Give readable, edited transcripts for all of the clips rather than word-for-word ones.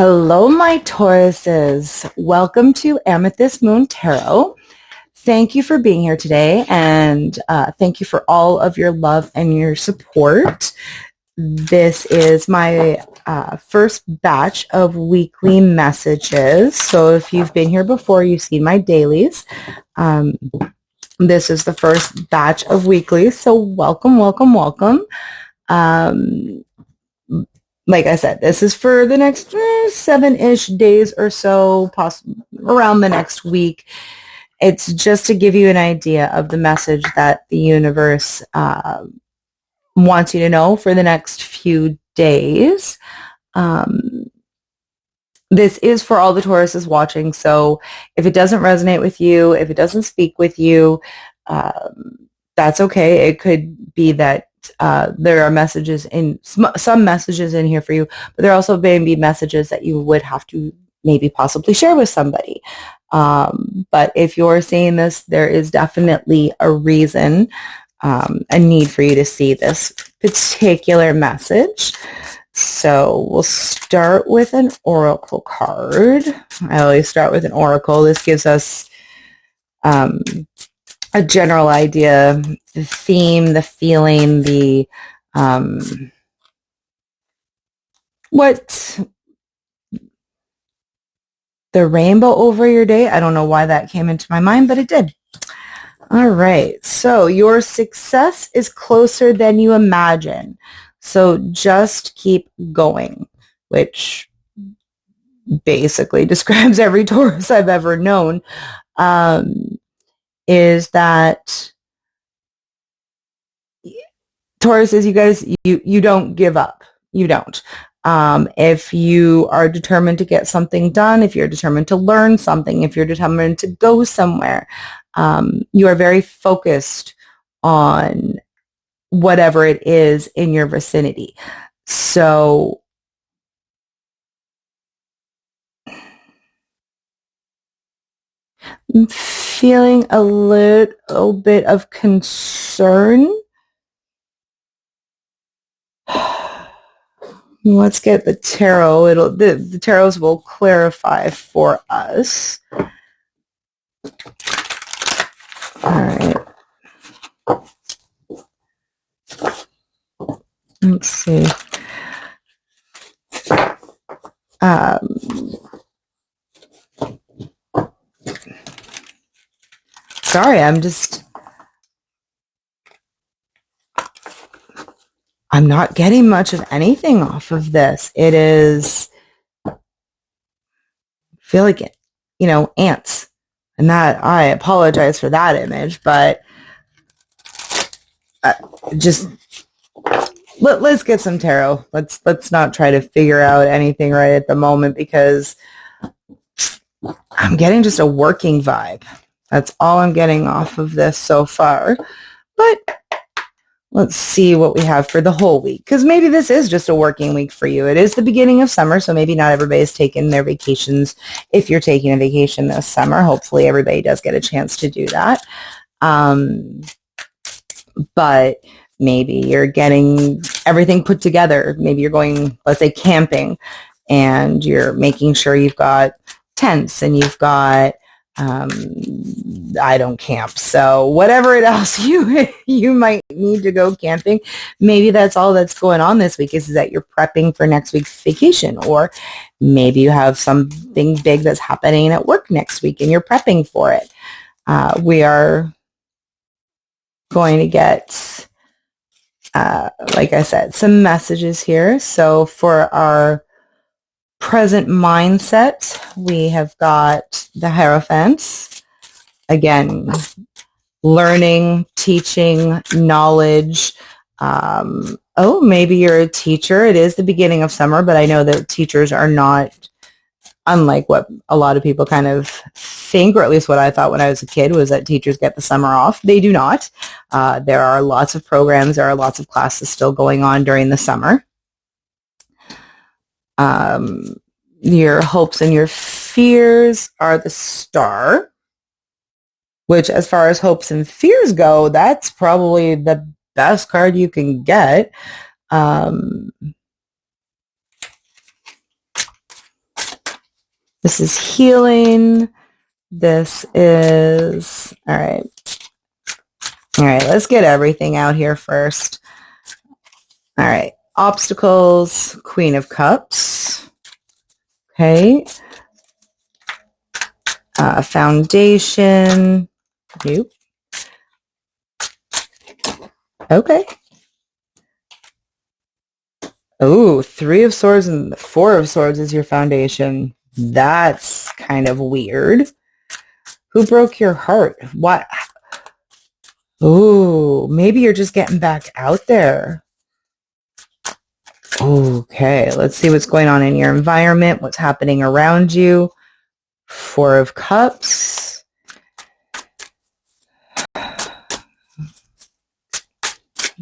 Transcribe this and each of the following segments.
Hello, my Tauruses. Welcome to Amethyst Moon Tarot. Thank you for being here today, and thank you for all of your love and your support. This is my first batch of weekly messages. So if you've been here before, you've seen my dailies. This is the first batch of weeklies, so welcome, welcome, welcome. Like I said, this is for the next 7-ish days or so, possibly around the next week. It's just to give you an idea of the message that the universe wants you to know for the next few days. This is for all the Tauruses watching, so if it doesn't resonate with you, if it doesn't speak with you, that's okay. It could be that there are messages in some messages in here for you, but there also may be messages that you would have to maybe possibly share with somebody. But if you're seeing this, there is definitely a reason, a need for you to see this particular message. So we'll start with an oracle card. I always start with an oracle. This gives us a general idea, the theme, the feeling, the what the rainbow over your day. I don't know why that came into my mind, but it did. All right. So your success is closer than you imagine. So just keep going, which basically describes every Taurus I've ever known. Is that Tauruses, you guys, you don't give up. You don't. If you are determined to get something done, if you're determined to learn something, if you're determined to go somewhere, you are very focused on whatever it is in your vicinity. So I'm feeling a little bit of concern. Let's get the tarot. The tarots will clarify for us. All right. Let's see. Sorry, I'm not getting much of anything off of this. It is, I feel like, ants. And that, I apologize for that image, but just, let's get some tarot. Let's not try to figure out anything right at the moment, because I'm getting just a working vibe. That's all I'm getting off of this so far. But let's see what we have for the whole week, because maybe this is just a working week for you. It is the beginning of summer, so maybe not everybody's taking their vacations. If you're taking a vacation this summer, hopefully everybody does get a chance to do that. But maybe you're getting everything put together. Maybe you're going, let's say, camping, and you're making sure you've got tents and you've got I don't camp, so whatever else you might need to go camping, maybe that's all that's going on this week, is that you're prepping for next week's vacation, or maybe you have something big that's happening at work next week and you're prepping for it. We are going to get, like I said, some messages here. So for our present mindset, we have got the Hierophants. Again, learning, teaching, knowledge. Maybe you're a teacher. It is the beginning of summer, but I know that teachers are not, unlike what a lot of people kind of think, or at least what I thought when I was a kid, was that teachers get the summer off. They do not. There are lots of programs, there are lots of classes still going on during the summer. Your hopes and your fears are the Star, which, as far as hopes and fears go, that's probably the best card you can get. This is healing. This is, all right. All right, let's get everything out here first. All right, obstacles, Queen of Cups. Okay. Foundation. Nope. Okay. Oh, Three of Swords and the Four of Swords is your foundation. That's kind of weird. Who broke your heart? What? Oh, maybe you're just getting back out there. Okay, let's see what's going on in your environment, what's happening around you. Four of Cups.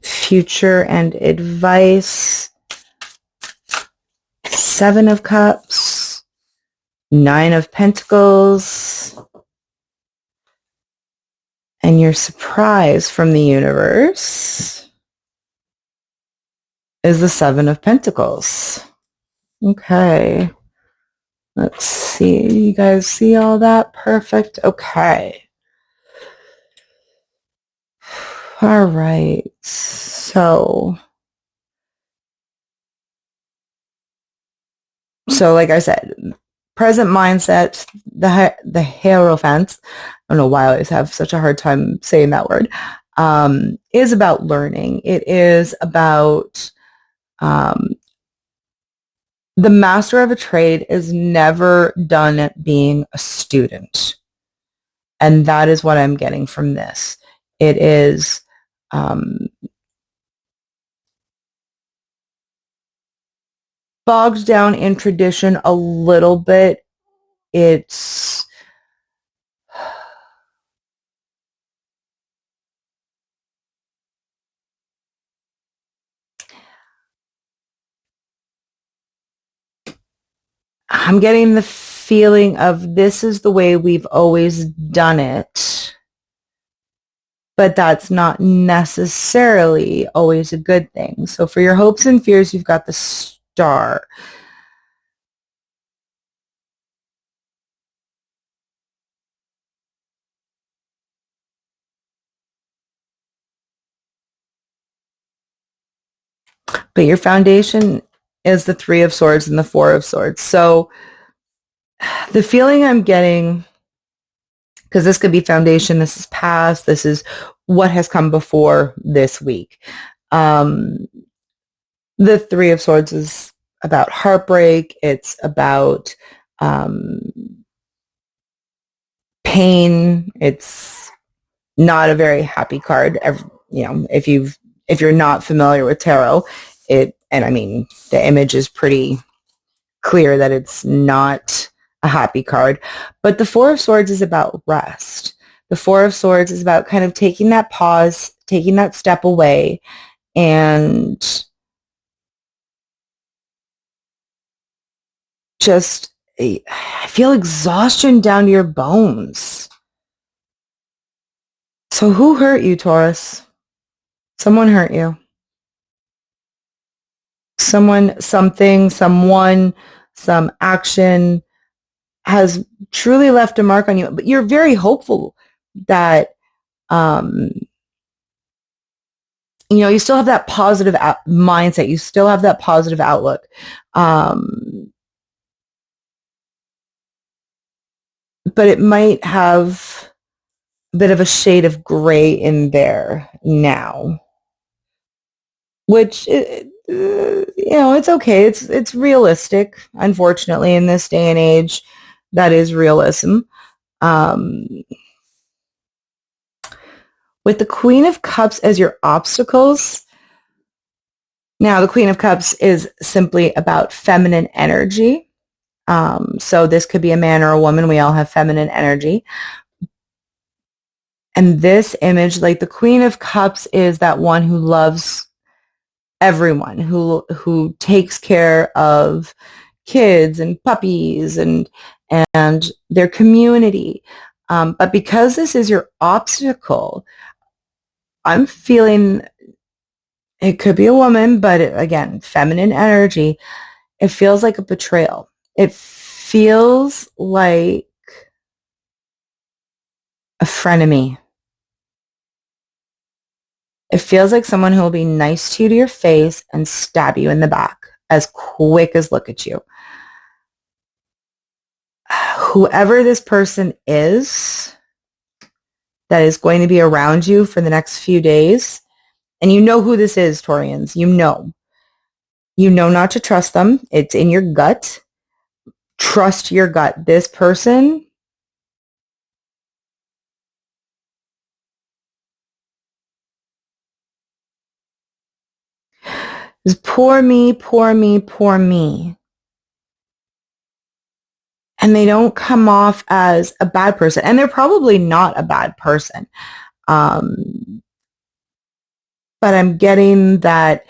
Future and advice. Seven of Cups. Nine of Pentacles. And your surprise from the universe is the Seven of Pentacles. Okay. Let's see. You guys see all that? Perfect. Okay. All right. So like I said, present mindset, the Hierophant, I don't know why I always have such a hard time saying that word, is about learning. It is about the master of a trade is never done being a student. And that is what I'm getting from this. It is bogged down in tradition a little bit. It's I'm getting the feeling of this is the way we've always done it, but that's not necessarily always a good thing. So for your hopes and fears, you've got the Star. But your foundation is the Three of Swords and the Four of Swords. So the feeling I'm getting, because this could be foundation, this is past, this is what has come before this week. The Three of Swords is about heartbreak. It's about pain. It's not a very happy card. If you're not familiar with tarot, and I mean, the image is pretty clear that it's not a happy card. But the Four of Swords is about rest. The Four of Swords is about kind of taking that pause, taking that step away, and just, I feel exhaustion down to your bones. So who hurt you, Taurus? Someone hurt you. Someone, something, someone, some action has truly left a mark on you. But you're very hopeful that, you still have that positive mindset. You still have that positive outlook. But it might have a bit of a shade of gray in there now, which, it's okay. It's realistic. Unfortunately, in this day and age, that is realism. With the Queen of Cups as your obstacles, now the Queen of Cups is simply about feminine energy. So this could be a man or a woman. We all have feminine energy. And this image, like the Queen of Cups, is that one who loves everyone, who takes care of kids and puppies and their community. But because this is your obstacle, I'm feeling it could be a woman, but again, feminine energy. It feels like a betrayal. It feels like a frenemy. It feels like someone who will be nice to you to your face and stab you in the back as quick as look at you. Whoever this person is that is going to be around you for the next few days, and you know who this is, Taurians. You know not to trust them. It's in your gut. Trust your gut. This person is poor me, poor me, poor me. And they don't come off as a bad person. And they're probably not a bad person. But I'm getting that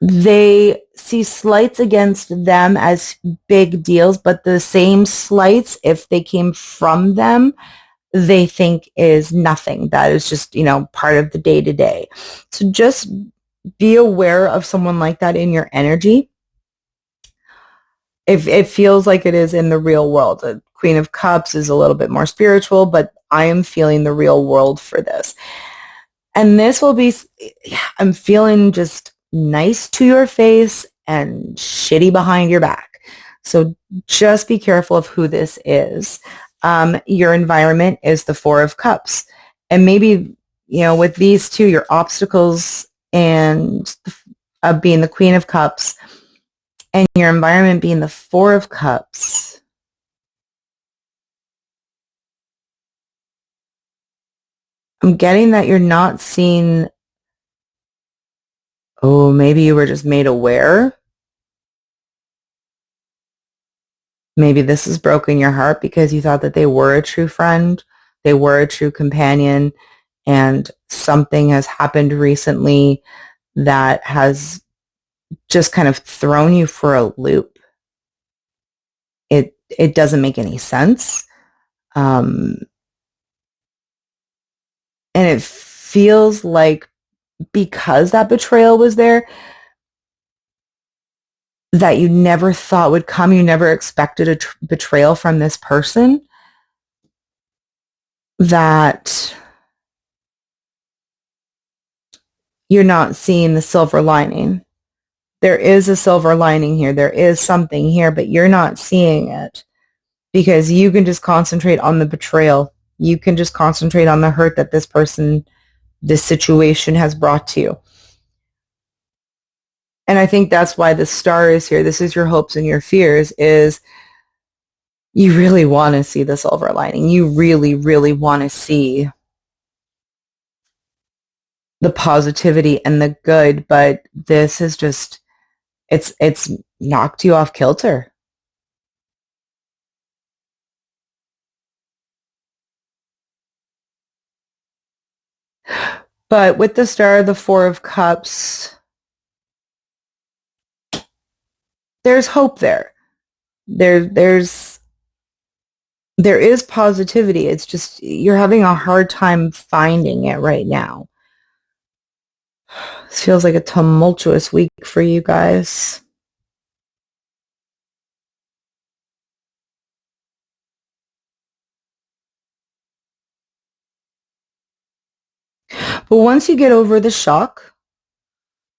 they see slights against them as big deals, but the same slights, if they came from them, they think is nothing. That is just, part of the day-to-day. So just be aware of someone like that in your energy. If it feels like it is in the real world. The Queen of Cups is a little bit more spiritual, but I am feeling the real world for this. And this will be, I'm feeling just nice to your face and shitty behind your back. So just be careful of who this is. Your environment is the Four of Cups. And maybe, with these two, your obstacles and being the Queen of Cups and your environment being the Four of Cups. I'm getting that you're not seeing, maybe you were just made aware. Maybe this has broken your heart because you thought that they were a true friend, they were a true companion, and something has happened recently that has just kind of thrown you for a loop. It doesn't make any sense. And it feels like because that betrayal was there, that you never thought would come, you never expected a betrayal from this person, that you're not seeing the silver lining. There is a silver lining here. There is something here, but you're not seeing it because you can just concentrate on the betrayal. You can just concentrate on the hurt that this situation has brought to you. And I think that's why the star is here. This is your hopes and your fears, is you really want to see the silver lining. You really, really want to see the positivity and the good, but this is just, it's knocked you off kilter. But with the star, the Four of Cups, there's hope there. There is positivity. It's just you're having a hard time finding it right now. This feels like a tumultuous week for you guys. But once you get over the shock,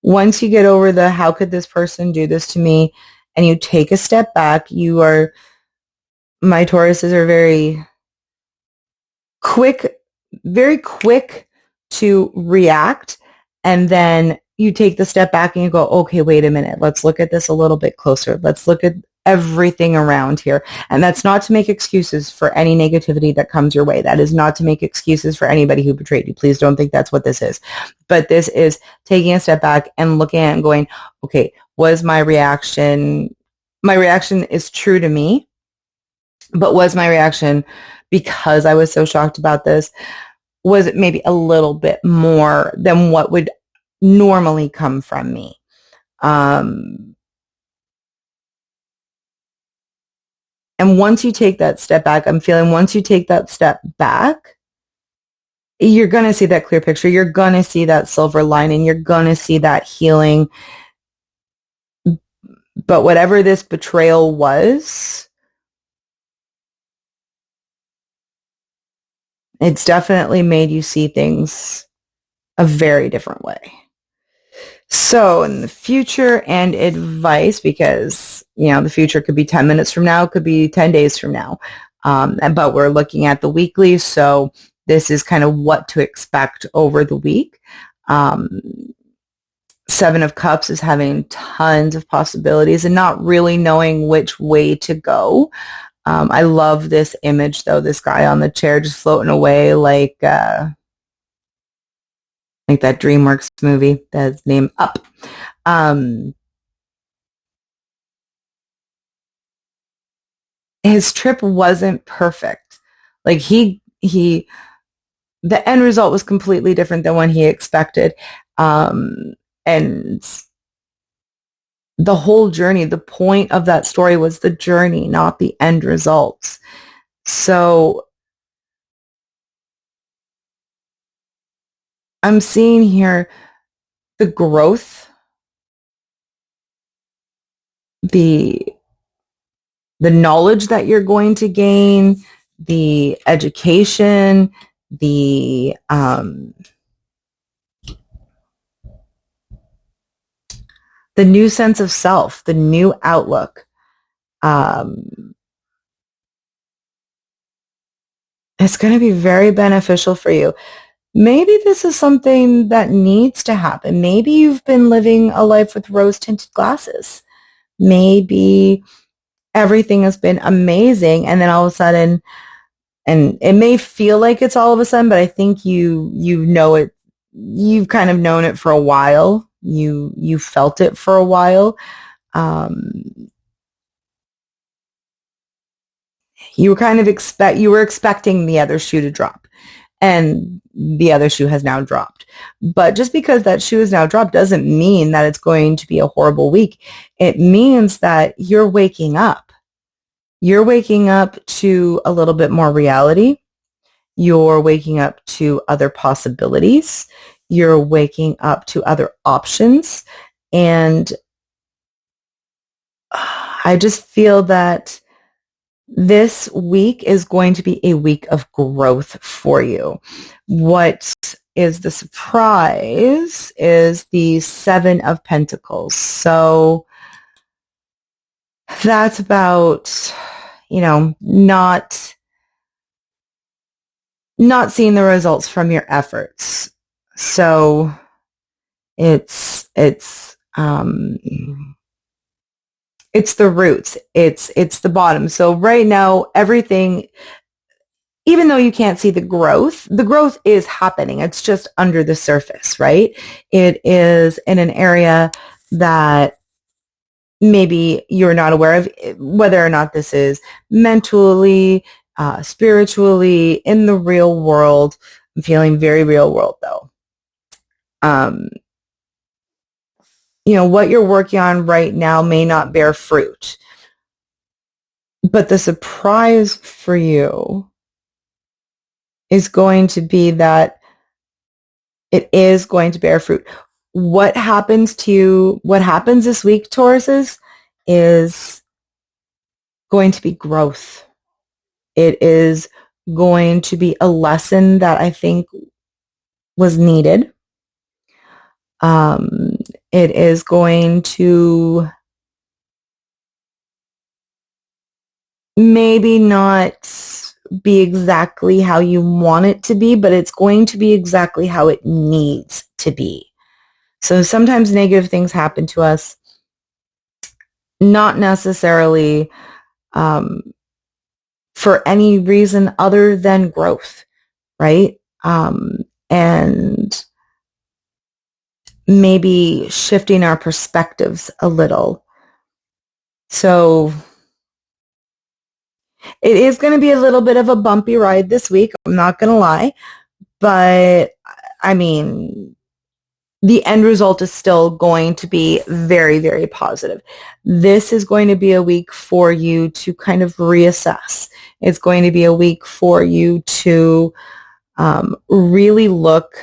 once you get over the how could this person do this to me, and you take a step back, my Tauruses are very quick to react, and then you take the step back and you go, okay, wait a minute, let's look at this a little bit closer. Let's look at everything around here. And that's not to make excuses for any negativity that comes your way. That is not to make excuses for anybody who betrayed you. Please don't think that's what this is. But this is taking a step back and looking at it and going, okay, was my reaction is true to me, but was my reaction, because I was so shocked about this, was it maybe a little bit more than what would normally come from me? And once you take that step back, I'm feeling once you take that step back, you're going to see that clear picture. You're going to see that silver lining. You're going to see that healing. But whatever this betrayal was, it's definitely made you see things a very different way. So in the future and advice, because, the future could be 10 minutes from now, could be 10 days from now. But we're looking at the weekly. So this is kind of what to expect over the week. Seven of Cups is having tons of possibilities and not really knowing which way to go. I love this image, though, this guy on the chair just floating away like that DreamWorks movie that's named Up. His trip wasn't perfect. Like the end result was completely different than what he expected. And the whole journey, the point of that story was the journey, not the end results. So I'm seeing here the growth, the knowledge that you're going to gain, the education, the new sense of self, the new outlook. It's going to be very beneficial for you. Maybe this is something that needs to happen. Maybe you've been living a life with rose-tinted glasses. Maybe everything has been amazing, and then all of a sudden, and it may feel like it's all of a sudden, but I think you know it. You've kind of known it for a while. You felt it for a while. You were expecting the other shoe to drop, and the other shoe has now dropped. But just because that shoe is now dropped doesn't mean that it's going to be a horrible week. It means that you're waking up. You're waking up to a little bit more reality. You're waking up to other possibilities. You're waking up to other options. And I just feel that this week is going to be a week of growth for you. What is the surprise is the Seven of Pentacles. So that's about, not seeing the results from your efforts. So it's the roots. It's the bottom. So right now, everything, even though you can't see the growth is happening. It's just under the surface, right? It is in an area that maybe you're not aware of, whether or not this is mentally, spiritually, in the real world. I'm feeling very real world, though. What you're working on right now may not bear fruit. But the surprise for you is going to be that it is going to bear fruit. What happens this week, Tauruses, is going to be growth. It is going to be a lesson that I think was needed. It is going to maybe not be exactly how you want it to be, but it's going to be exactly how it needs to be. So sometimes negative things happen to us, not necessarily for any reason other than growth, right? And maybe shifting our perspectives a little. So it is going to be a little bit of a bumpy ride this week. I'm not going to lie. But, the end result is still going to be very, very positive. This is going to be a week for you to kind of reassess. It's going to be a week for you to really look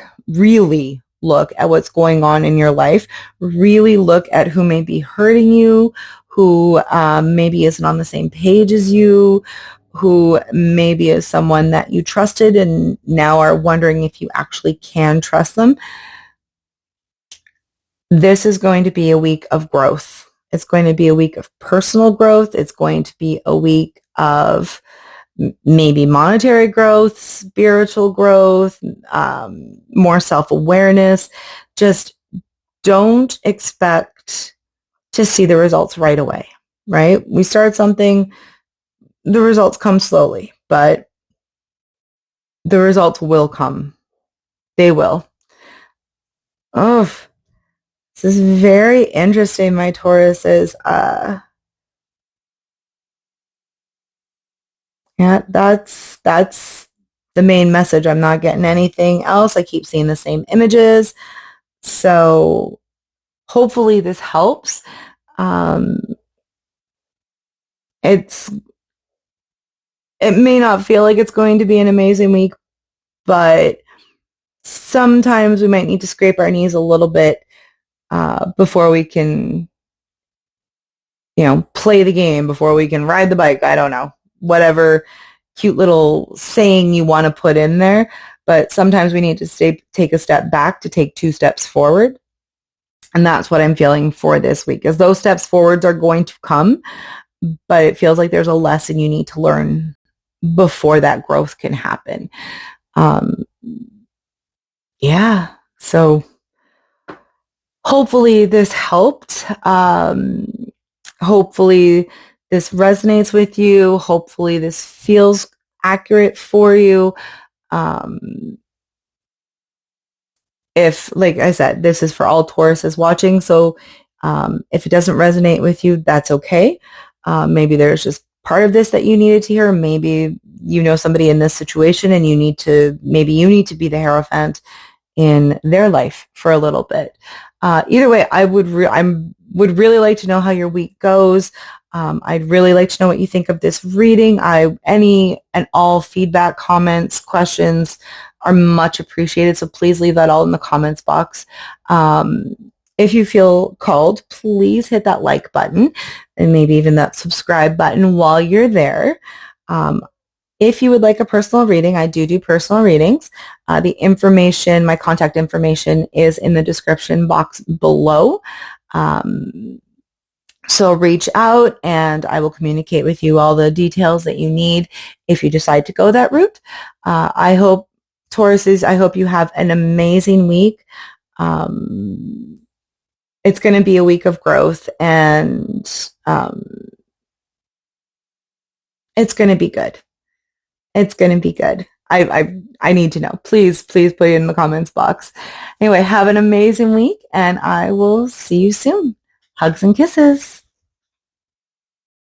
look at what's going on in your life. Really look at who may be hurting you, who maybe isn't on the same page as you, who maybe is someone that you trusted and now are wondering if you actually can trust them. This is going to be a week of growth. It's going to be a week of personal growth. It's going to be a week of maybe monetary growth, spiritual growth, more self-awareness. Just don't expect to see the results right away, right? We start something, the results come slowly, but the results will come. They will. Oh, this is very interesting, my Tauruses. Yeah, that's the main message. I'm not getting anything else. I keep seeing the same images. So hopefully this helps. It may not feel like it's going to be an amazing week, but sometimes we might need to scrape our knees a little bit before we can, play the game, before we can ride the bike. I don't know, whatever cute little saying you want to put in there. But sometimes we need to take a step back to take 2 steps forward. And that's what I'm feeling for this week, is those steps forwards are going to come, but it feels like there's a lesson you need to learn before that growth can happen. Yeah. So hopefully this helped. Hopefully this resonates with you. Hopefully this feels accurate for you. If, like I said, this is for all Tauruses watching, so if it doesn't resonate with you, that's okay. Maybe there's just part of this that you needed to hear. Maybe you know somebody in this situation and maybe you need to be the Hierophant in their life for a little bit. Either way, I would really like to know how your week goes. I'd really like to know what you think of this reading. Any and all feedback, comments, questions are much appreciated. So please leave that all in the comments box. If you feel called, please hit that like button and maybe even that subscribe button while you're there. If you would like a personal reading, I do personal readings. The information, my contact information, is in the description box below. So reach out and I will communicate with you all the details that you need if you decide to go that route. Tauruses, I hope you have an amazing week. It's going to be a week of growth, and it's going to be good. It's going to be good. I need to know. Please put it in the comments box. Anyway, have an amazing week, and I will see you soon. Hugs and kisses.